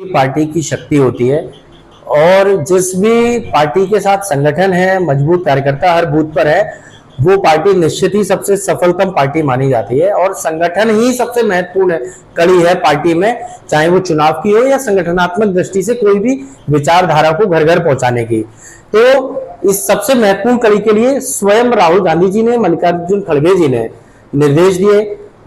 Party की शक्ति होती है और जिस भी पार्टी के साथ संगठन है, मजबूत कार्यकर्ता हर बूथ पर है, वो पार्टी निश्चित ही सबसे सफलतम पार्टी मानी जाती है और संगठन ही सबसे महत्वपूर्ण कड़ी है पार्टी में, चाहे वो चुनाव की हो या संगठनात्मक दृष्टि से कोई भी विचारधारा को घर घर पहुंचाने की। तो इस सबसे महत्वपूर्ण कड़ी के लिए स्वयं राहुल गांधी जी ने, मल्लिकार्जुन खड़गे जी ने निर्देश दिए।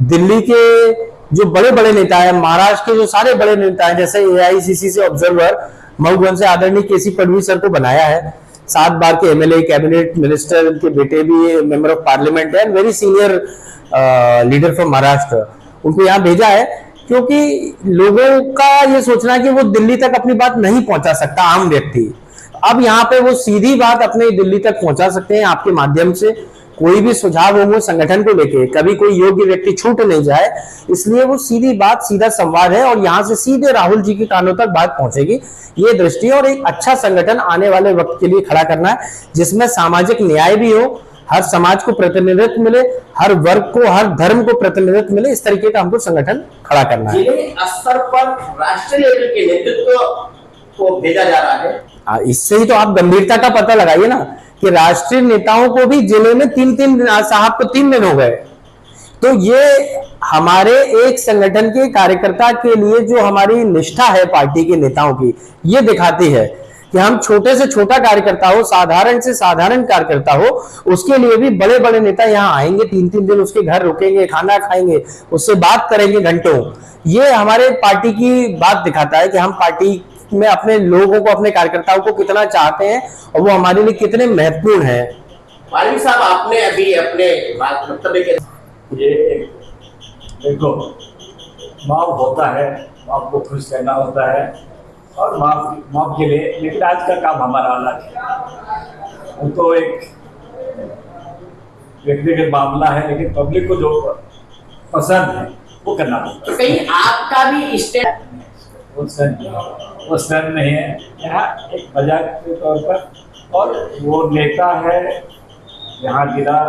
दिल्ली के जो बड़े बड़े नेता हैं, महाराष्ट्र के जो सारे बड़े नेता हैं, जैसे एआईसीसी से ऑब्जर्वर मऊगंज से आदरणीय केसी पडवी सर को बनाया है, 7 बार के एमएलए, कैबिनेट मिनिस्टर के बेटे भी मेंबर ऑफ पार्लियामेंट है, very senior leader from Maharashtra, उनको यहाँ भेजा है क्योंकि लोगों का ये सोचना है कि वो दिल्ली तक अपनी बात नहीं पहुंचा सकता आम व्यक्ति। अब यहाँ पे वो सीधी बात अपने दिल्ली तक पहुंचा सकते हैं आपके माध्यम से। कोई भी सुझाव हो वो संगठन को लेके, कभी कोई योग्य व्यक्ति छूट नहीं जाए, इसलिए वो सीधी बात, सीधा संवाद है और यहाँ से सीधे राहुल जी के कानों तक बात पहुंचेगी, ये दृष्टि। और एक अच्छा संगठन आने वाले वक्त के लिए खड़ा करना है जिसमें सामाजिक न्याय भी हो, हर समाज को प्रतिनिधित्व मिले, हर वर्ग को, हर धर्म को प्रतिनिधित्व मिले, इस तरीके का हमको संगठन खड़ा करना है। जिले स्तर पर राष्ट्रीय लेवल के नेतृत्व को भेजा जा रहा है। इससे ही तो आप गंभीरता का पता लगाइए ना कि राष्ट्रीय नेताओं को भी जिले में 3-3 साहब को 3 दिन हो गए। तो ये हमारे एक संगठन के कार्यकर्ता के लिए जो हमारी निष्ठा है पार्टी के नेताओं की, ये दिखाती है कि हम छोटे से छोटा कार्यकर्ता हो, साधारण से साधारण कार्यकर्ता हो, उसके लिए भी बड़े बड़े नेता यहाँ आएंगे, 3-3 दिन उसके घर रुकेंगे, खाना खाएंगे, उससे बात करेंगे घंटों। ये हमारे पार्टी की बात दिखाता है कि हम पार्टी में अपने लोगों को, अपने कार्यकर्ताओं को कितना चाहते हैं और वो हमारे लिए कितने महत्वपूर्ण हैं। वाली साहब, आपने अभी अपने वक्तव्य के ये देखो, माफ होता है, माफ को खुश करना होता है और माफ के लिए, लेकिन आज का काम हमारा अलग है। वो तो एक व्यक्तिगत मामला है, लेकिन पब्लिक को जो पसंद है वो करना होता है। कहीं आपका भी स्टेप वो सर नहीं है, यहाँ एक मजाक के तौर पर, और वो नेता है, यहाँ जिला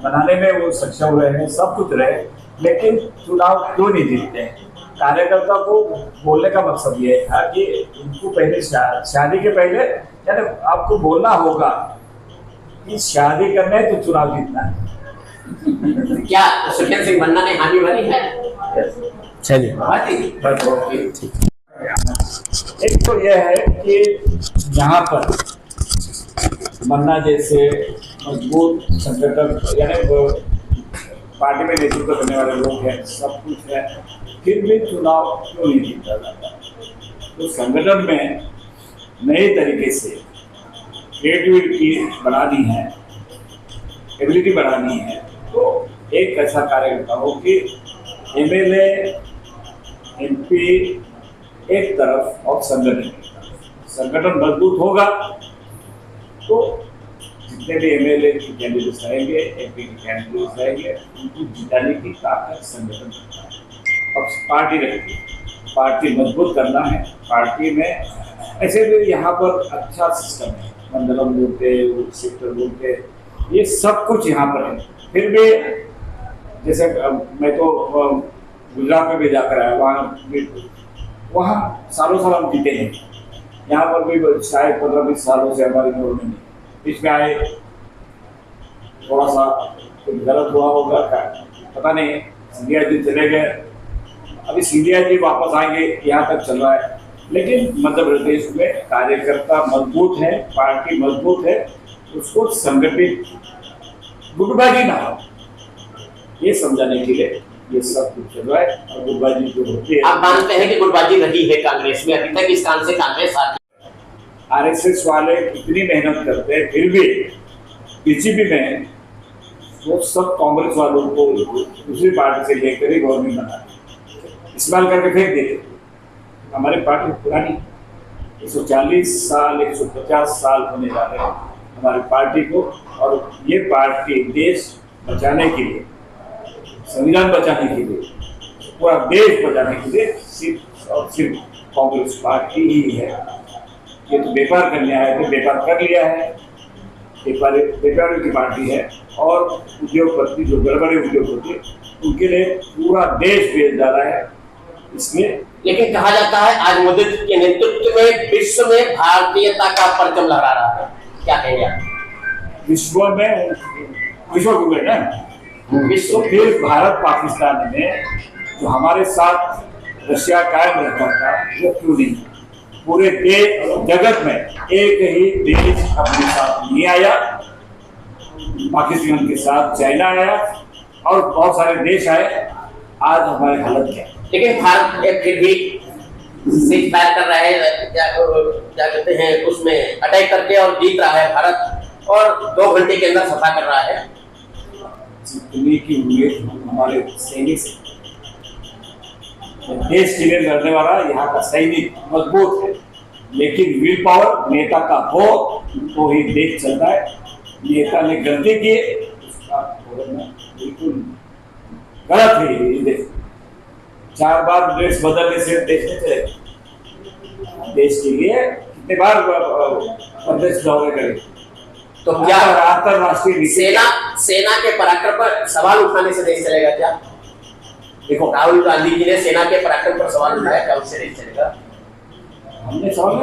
बनाने में वो सक्षम रहे हैं, सब कुछ रहे, लेकिन चुनाव क्यों नहीं जीतते हैं? कार्यकर्ता को बोलने का मकसद ये था कि उनको पहले शादी के पहले, यानी आपको बोलना होगा कि शादी करना है तो चुनाव जीतना है। क्या सुखेंद्र सिंह मन्ना ने हामी भरी है? चलिए, एक तो यह है कि यहाँ पर मन्ना जैसे मजबूत संगठन, यानी पार्टी में नेतृत्व करने वाले लोग हैं, सब कुछ है, फिर भी चुनाव क्यों नहीं जीता जाता? तो संगठन में नए तरीके से क्रिएटिविटी बढ़ानी है, एबिलिटी बढ़ानी है, तो एक ऐसा कार्यकर्ता हो कि एमएलए, एमपी एक तरफ और संगठन मजबूत होगा तो जितने भी एमएलए के कैंडिडेट्स रहेंगे, एमपी के कैंडिडेट्स रहेंगे, उनको जिताने की ताकत संगठन रखता है। अब पार्टी रहती है, पार्टी मजबूत करना है। पार्टी में ऐसे भी यहाँ पर अच्छा सिस्टम है, मंडलम बोलते, सेक्टर बोलते, ये सब कुछ यहाँ पर है। फिर भी जैसे मैं तो गुजरात में भी जाकर आया, वहाँ सालों साल हम जीते हैं, यहाँ पर भी शायद 15-20 सालों से हमारी गवर्नमेंट बीच में आए, थोड़ा सा कुछ गलत हुआ होगा, पता नहीं, सिंधिया जी चले गए, अभी सिंधिया जी वापस आएंगे, यहाँ तक चल रहा है। लेकिन मध्य प्रदेश में कार्यकर्ता मजबूत है, पार्टी मजबूत है, उसको संगठित गुटबाजी ना हो, ये समझाने के लिए ये सब कुछ चल रहा है। और गुटबाजी जो होती है, आप मानते हैं कि गुटबाजी रही है कांग्रेस में? अभी तक इस काम से कांग्रेस आरएसएस वाले इतनी मेहनत करते हैं, फिर भी बीजेपी में वो सब कांग्रेस वालों को दूसरी पार्टी से लेकर ही गवर्नमेंट बनाते, इस्तेमाल करके फेंक देते। हमारी पार्टी पुरानी 140 साल 150 साल होने जा रहे हैं हमारी पार्टी को, और ये पार्टी देश बचाने के लिए, संविधान बचाने के लिए, पूरा देश बचाने के लिए सिर्फ और सिर्फ कांग्रेस पार्टी ही है। ये तो व्यापार करने आए थे, व्यापार कर लिया है, व्यापारियों की पार्टी है। और उद्योगपति, जो बड़े बड़े उद्योगपति, उनके लिए पूरा देश बेच जा रहा है, इसलिए लेकिन कहा जाता है आज मोदी के नेतृत्व में विश्व में भारतीयता का परचम लहरा रहा है, क्या कहेंगे आप? विश्व में ना विश्व फिर भारत पाकिस्तान में जो हमारे साथ रशिया कायम रहता था वो क्यों नहीं? पूरे जगत में एक ही देश अपने साथ नहीं आया, पाकिस्तान के साथ चाइना आया और बहुत सारे देश आए। आज हमारी हालत क्या है? लेकिन भारत फिर भी सीज फायर कर रहा है, क्या कहते हैं उसमें अटैक करके और जीत रहा है भारत, और 2 घंटे के अंदर सफा कर रहा है। जीतने की उम्मीद हमारे सैनिक से, देश के लिए लड़ने वाला यहाँ का सैनिक मजबूत है, लेकिन विल पावर नेता का हो तो ही देश चलता है। नेता ने गलती की, उसका बिल्कुल गलत है ये देश। 4 बार देश बदलने से देश नहीं चलेगा। देश के लिए कितने बार प्रदेश दौरे करें? तो क्या अंतरराष्ट्रीय सेना के पराक्रम पर सवाल उठाने से देश चलेगा क्या? देखो, राहुल गांधी जी ने सेना के पराक्रम पर सवाल उठाया, क्या उससे देश चलेगा? हमने सवाल